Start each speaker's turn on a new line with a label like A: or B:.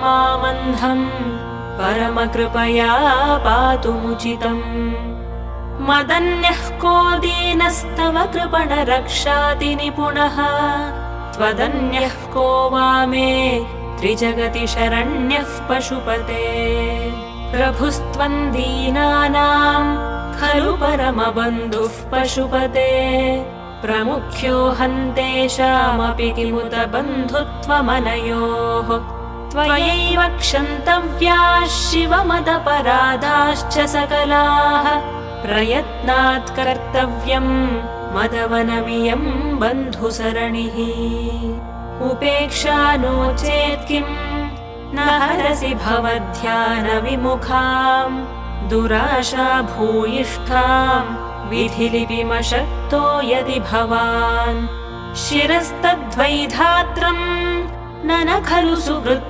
A: मामन्धम् परमकृपया पातुमुचितम्। मदन्यः को दीनस्तव कृपणरक्षाति निपुणः त्वदन्यः को वा मे त्रिजगति शरण्यः पशुपते। प्रभुस्त्वं दीनानां खलु परमबन्धुः पशुपते प्रमुख्यो हन्तेषामपि किमुत बन्धुत्वमनयोः। त्वयैव क्षन्तव्याः शिवमदपराधाश्च सकलाः प्रयत्नात् कर्तव्यं मदवनमियं बन्धुसरणिः। उपेक्षा नो चेत् किं न हरसि भवध्यानविमुखां दुराशा भूयिष्ठां विधिलिपिमशक्तो यदि भवान्। शिरस्तद्वैधात्रं न खलु सुहृत्